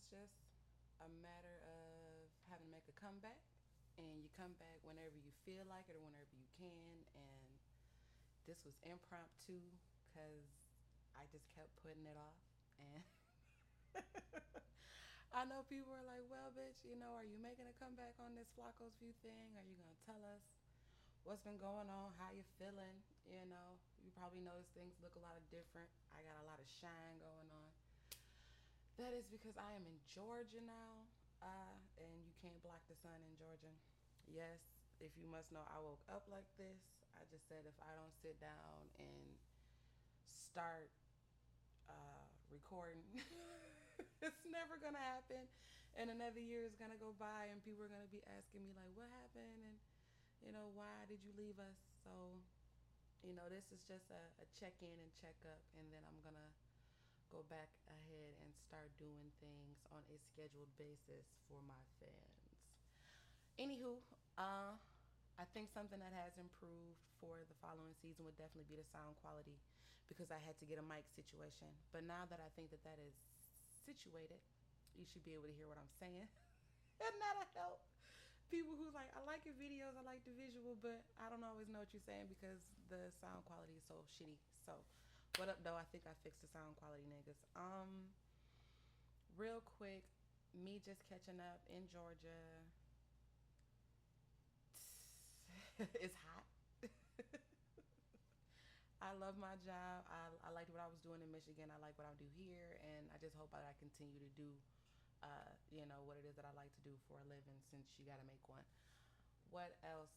it's just a matter of having to make a comeback, and you come back whenever you feel like it or whenever you can. And this was impromptu because I just kept putting it off. And I know people are like, well, bitch, are you making a comeback on this Flaco's View thing? Are you going to tell us what's been going on, how you feeling? You probably notice things look a lot of different. I got a lot of shine going on. That is because I am in Georgia now, and you can't block the sun in Georgia. Yes, if you must know, I woke up like this. I just said if I don't sit down and start recording, it's never gonna happen. And another year is gonna go by, and people are gonna be asking me like, "What happened?" And why did you leave us? So, this is just a check in and check up, and then I'm gonna go back ahead and start doing things on a scheduled basis for my fans. Anywho, I think something that has improved for the following season would definitely be the sound quality because I had to get a mic situation. But now that I think that that is situated, you should be able to hear what I'm saying. And that'll help people who's like, I like your videos, I like the visual, but I don't always know what you're saying because the sound quality is so shitty. So, what up, though? I think I fixed the sound quality, niggas. Real quick, me just catching up in Georgia. It's hot. I love my job. I liked what I was doing in Michigan. I like what I do here, and I just hope that I continue to do, what it is that I like to do for a living. Since you got to make one. What else?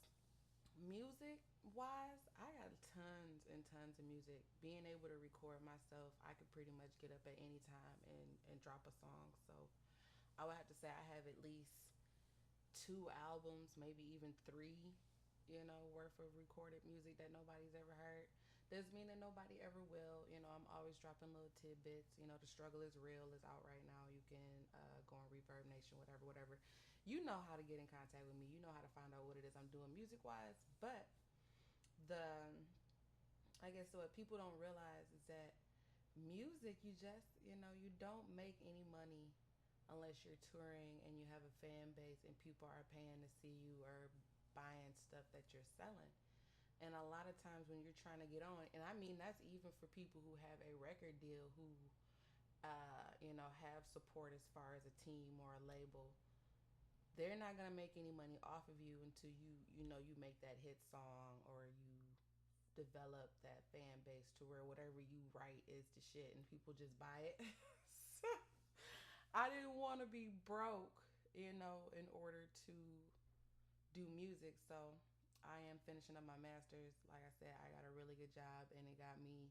Music wise, I got tons and tons of music. Being able to record myself, I could pretty much get up at any time and drop a song. So I would have to say I have at least two albums, maybe even three, worth of recorded music that nobody's ever heard. Doesn't mean that nobody ever will. I'm always dropping little tidbits. The struggle is real. Is out right now. You can go on Reverb Nation, whatever, whatever. You know how to get in contact with me. You know how to find out what it is I'm doing music wise. But the, I guess what people don't realize is that music, you don't make any money unless you're touring and you have a fan base and people are paying to see you or buying stuff that you're selling. And a lot of times when you're trying to get on, and I mean that's even for people who have a record deal who have support as far as a team or a label, they're not gonna make any money off of you until you make that hit song or you develop that fan base to where whatever you write is the shit and people just buy it. So I didn't want to be broke, in order to do music. So I am finishing up my master's. Like I said, I got a really good job and it got me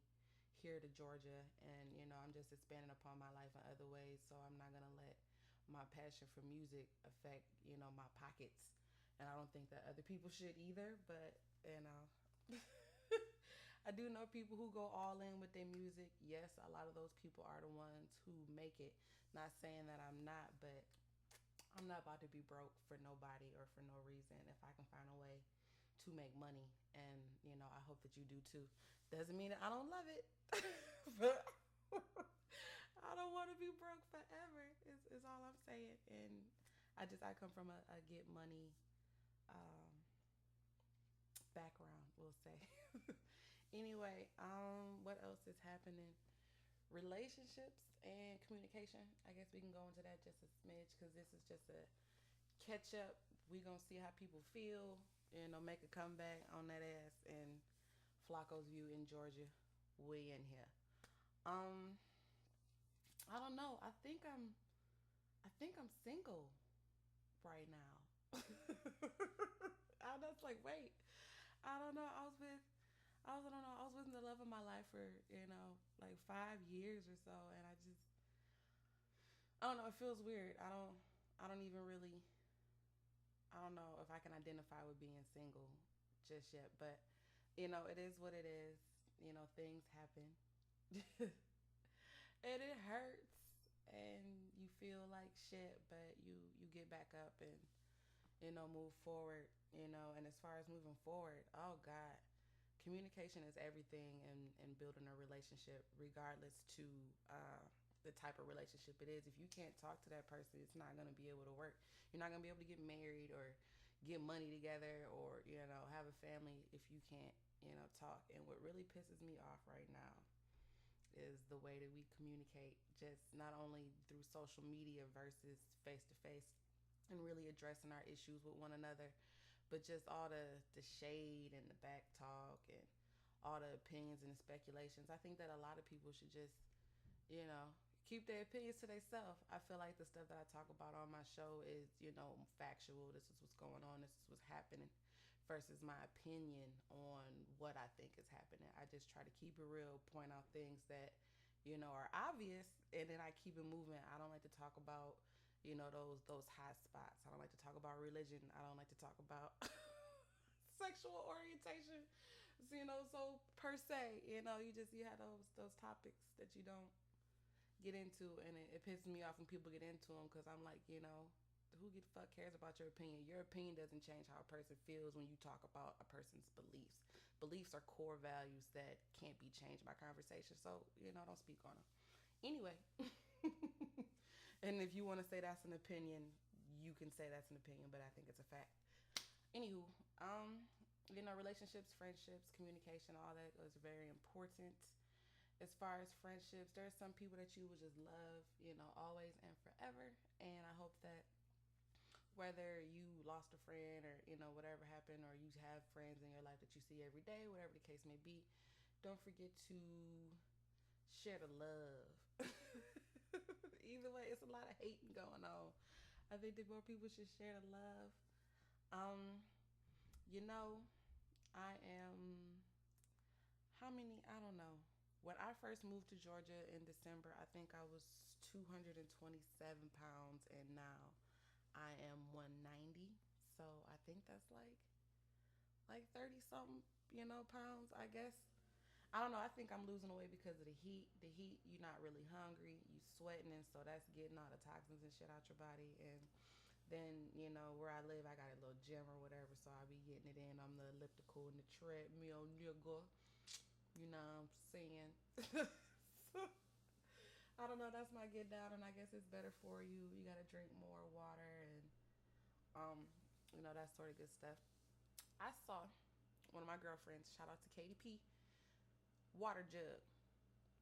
here to Georgia. And, I'm just expanding upon my life in other ways. So I'm not going to let my passion for music affect, my pockets. And I don't think that other people should either. But, I do know people who go all in with their music. Yes, a lot of those people are the ones who make it. Not saying that I'm not, but I'm not about to be broke for nobody or for no reason if I can find a way to make money. And, I hope that you do too. Doesn't mean that I don't love it, but I don't want to be broke forever, is all I'm saying. And I come from a get money um, background, we'll say. Anyway, what else is happening? Relationships and communication. I guess we can go into that just a smidge because this is just a catch up. We gonna see how people feel. Make a comeback on that ass. And Flaco's View in Georgia, we in here. Um, I don't know. I think I'm single right now. I was like, wait. I don't know. I don't know. I was with the love of my life for like 5 years or so, and I don't know. It feels weird. I don't even really. I don't know if I can identify with being single just yet, but it is what it is. Things happen, and it hurts, and you feel like shit, but you get back up and move forward. And as far as moving forward, oh God, communication is everything in building a relationship, regardless to the type of relationship it is. If you can't talk to that person, it's not going to be able to work. You're not going to be able to get married or get money together or, have a family if you can't, talk. And what really pisses me off right now is the way that we communicate, just not only through social media versus face to face and really addressing our issues with one another, but just all the shade and the back talk and all the opinions and the speculations. I think that a lot of people should just, you know, keep their opinions to themselves. I feel like the stuff that I talk about on my show is, factual. This is what's going on. This is what's happening versus my opinion on what I think is happening. I just try to keep it real, point out things that, are obvious, and then I keep it moving. I don't like to talk about, those hot spots. I don't like to talk about religion. I don't like to talk about sexual orientation. So per se, you have those topics that you don't get into, and it pisses me off when people get into them because I'm like, who the fuck cares about your opinion? Your opinion doesn't change how a person feels when you talk about a person's beliefs. Beliefs are core values that can't be changed by conversation. So, don't speak on them. Anyway, and if you want to say that's an opinion, you can say that's an opinion, but I think it's a fact. Anywho, relationships, friendships, communication, all that is very important. As far as friendships, there's some people that you would just love, always and forever. And I hope that whether you lost a friend or, whatever happened, or you have friends in your life that you see every day, whatever the case may be, don't forget to share the love. Either way, it's a lot of hating going on. I think that more people should share the love. Um, you know, I am, how many? I don't know. When I first moved to Georgia in December, I think I was 227 pounds, and now I am 190. So I think that's like 30 something, pounds, I guess. I don't know. I think I'm losing weight because of the heat. The heat, you're not really hungry. You sweating, and so that's getting all the toxins and shit out your body. And then, where I live, I got a little gym or whatever, so I be getting it in. I'm the elliptical and the treadmill nigga. You know what I'm saying? So, I don't know. That's my get down, and I guess it's better for you. You gotta drink more water and that sort of good stuff. I saw one of my girlfriends. Shout out to Katie P. Water jug,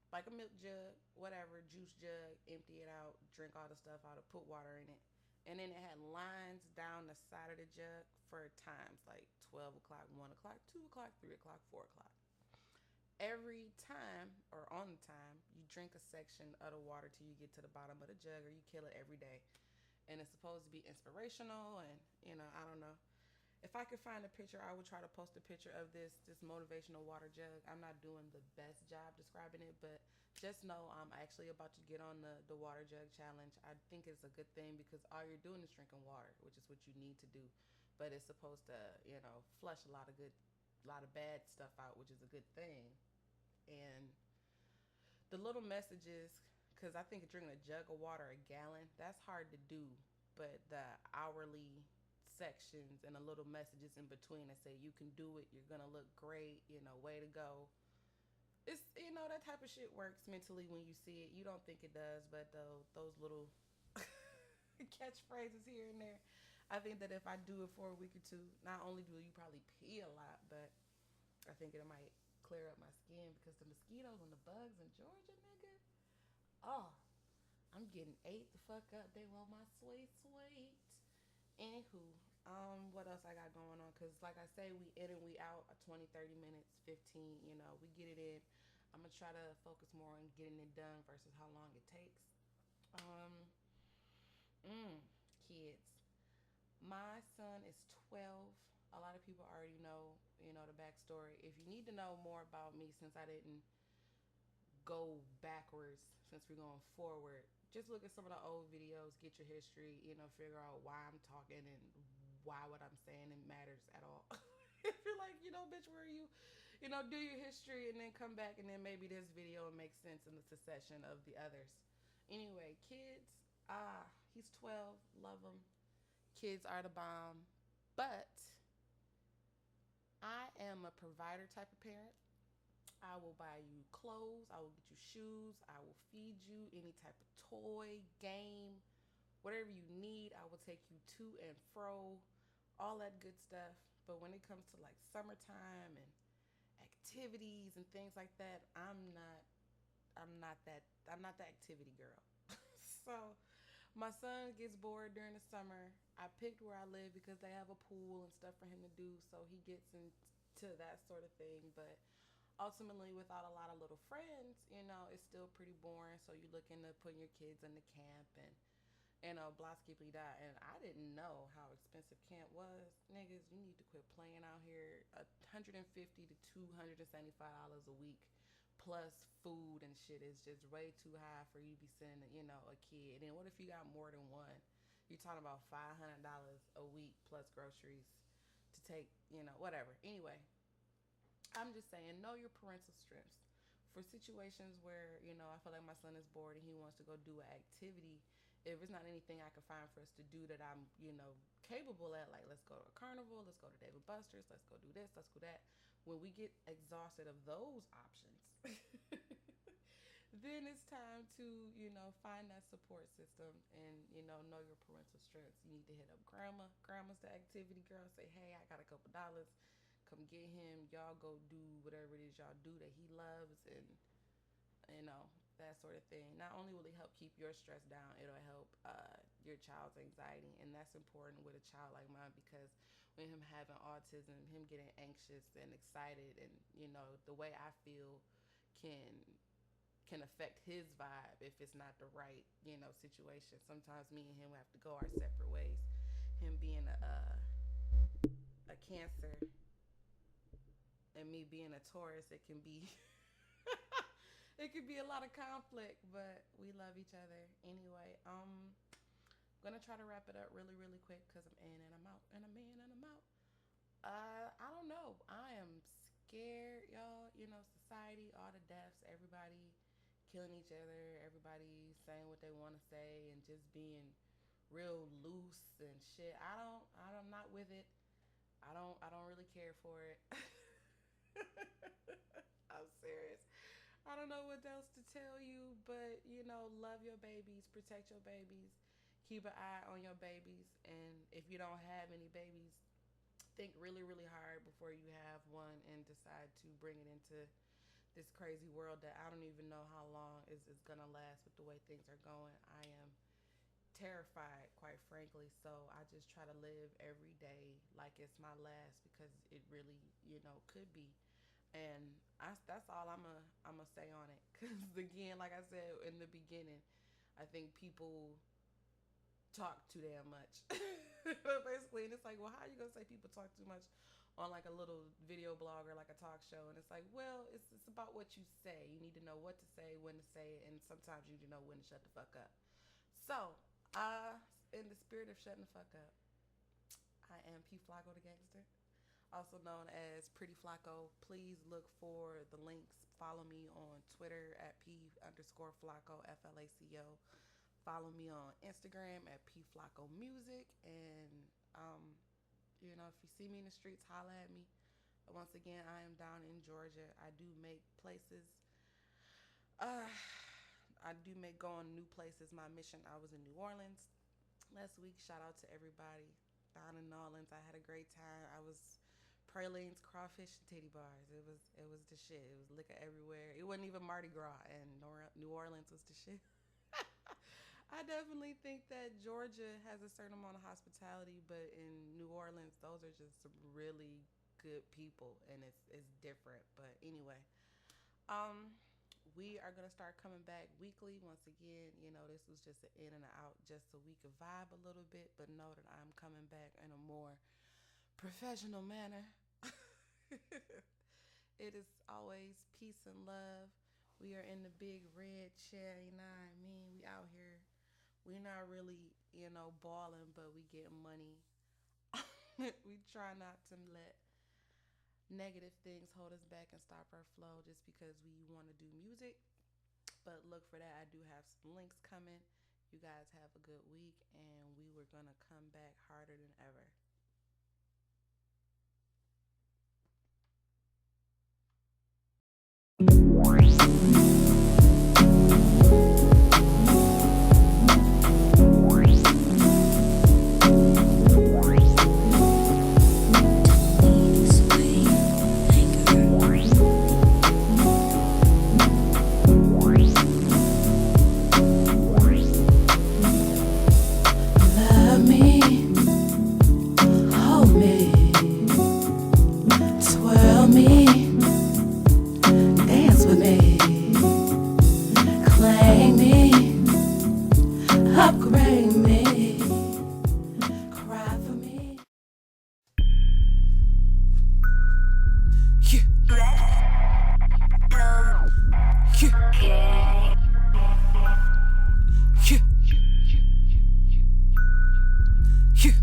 like a milk jug, whatever, juice jug. Empty it out, drink all the stuff out, put water in it, and then it had lines down the side of the jug for times like 12 o'clock, 1 o'clock, 2 o'clock, 3 o'clock, 4 o'clock. Every time or on the time you drink a section of the water till you get to the bottom of the jug, or you kill it every day. And it's supposed to be inspirational, and I don't know. If I could find a picture, I would try to post a picture of this motivational water jug. I'm not doing the best job describing it, but just know I'm actually about to get on the water jug challenge. I think it's a good thing because all you're doing is drinking water, which is what you need to do. But it's supposed to, flush a lot of bad stuff out, which is a good thing. And the little messages, because I think drinking a jug of water, a gallon, that's hard to do. But the hourly sections and the little messages in between that say you can do it, you're gonna look great, way to go. It's that type of shit works mentally when you see it. You don't think it does, but those little catchphrases here and there. I think that if I do it for a week or two, not only do you probably pee a lot, but I think it might clear up my skin because the mosquitoes and the bugs in Georgia, nigga. Oh, I'm getting ate the fuck up. They want my sweet. Anywho, what else I got going on? Because like I say, we in and we out 20, 30 minutes, 15, we get it in. I'm going to try to focus more on getting it done versus how long it takes. Kids. My son is 12. A lot of people already know, the backstory. If you need to know more about me, since I didn't go backwards, since we're going forward, just look at some of the old videos, get your history, figure out why I'm talking and why what I'm saying it matters at all. If you're like, bitch, where are you? Do your history and then come back, and then maybe this video will make sense in the succession of the others. Anyway, kids, he's 12, love him. Kids are the bomb, but I am a provider type of parent. I will buy you clothes. I will get you shoes. I will feed you any type of toy, game, whatever you need. I will take you to and fro, all that good stuff. But when it comes to like summertime and activities and things like that, I'm not the activity girl. So my son gets bored during the summer. I picked where I live because they have a pool and stuff for him to do, so he gets into that sort of thing. But ultimately, without a lot of little friends, it's still pretty boring. So you look into putting your kids into camp and blah skibly dot. And I didn't know how expensive camp was. Niggas, you need to quit playing out here. $150 to $275 a week plus food and shit is just way too high for you to be sending, a kid. And what if you got more than one? You're talking about $500 a week plus groceries to take, whatever. Anyway, I'm just saying, know your parental strengths. For situations where, I feel like my son is bored and he wants to go do an activity, if it's not anything I can find for us to do that I'm, capable at, like let's go to a carnival, let's go to David Buster's, let's go do this, let's go that. When we get exhausted of those options, then it's time to, find that support system and, know your parental strengths. You need to hit up grandma. Grandma's the activity girl. Say, hey, I got a couple dollars. Come get him. Y'all go do whatever it is y'all do that he loves, and that sort of thing. Not only will it help keep your stress down, it'll help your child's anxiety, and that's important with a child like mine because with him having autism, him getting anxious and excited, and the way I feel can affect his vibe if it's not the right situation. Sometimes me and him have to go our separate ways. Him being a Cancer and me being a Taurus, it can be it could be a lot of conflict, but we love each other anyway. Gonna try to wrap it up really, really quick because I'm in and I'm out and I'm in and I'm out. I don't know. I am scared, y'all. Society, all the deaths, everybody killing each other, everybody saying what they want to say, and just being real loose and shit. I'm not with it. I don't really care for it. I'm serious. I don't know what else to tell you, but love your babies, protect your babies, keep an eye on your babies, and if you don't have any babies, think really, really hard before you have one and decide to bring it into this crazy world that I don't even know how long is gonna last with the way things are going. I am terrified, quite frankly. So I just try to live every day like it's my last because it really, could be. And that's all I'm gonna say on it. Cause again, like I said in the beginning, I think people talk too damn much. Basically, and it's like, well, how are you gonna say people talk too much on like a little video blog or like a talk show? And it's like, well, it's about what you say. You need to know what to say, when to say it, and sometimes you need to know when to shut the fuck up. So, in the spirit of shutting the fuck up, I am P Flaco the Gangster, also known as Pretty Flaco. Please look for the links. Follow me on Twitter at P underscore Flaco, Flaco. Follow me on Instagram at P Flaco Music. And, if you see me in the streets, holla at me. Once again, I am down in Georgia. I do make places. I do make going new places my mission. I was in New Orleans last week. Shout out to everybody down in New Orleans. I had a great time. I was pralines, crawfish, and titty bars. It was the shit. It was liquor everywhere. It wasn't even Mardi Gras, and New Orleans was the shit. I definitely think that Georgia has a certain amount of hospitality, but in New Orleans, those are just some really good people, and it's different. But anyway, we are gonna start coming back weekly. Once again, this was just an in and an out, just so we could vibe a little bit. But know that I'm coming back in a more professional manner. It is always peace and love. We are in the big red chair, you know what I mean? We out here. We not really, balling, but we getting money. We try not to let negative things hold us back and stop our flow just because we want to do music. But look for that. I do have some links coming. You guys have a good week, and we were going to come back harder than ever. Phew.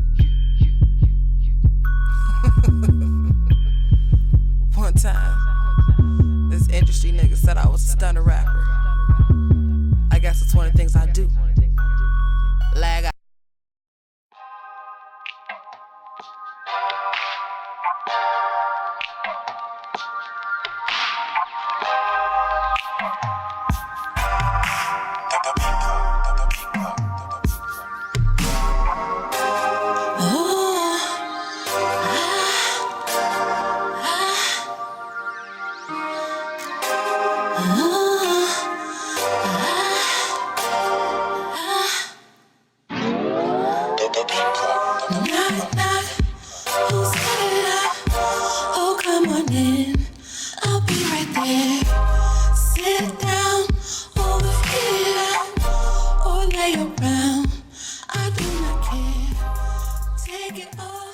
One time, this industry nigga said I was a stunner rapper. I guess it's one of the things I do. Lag out. Knock, knock, who's it? Oh, come on in, I'll be right there. Sit down, over here, or lay around. I do not care. Take it all.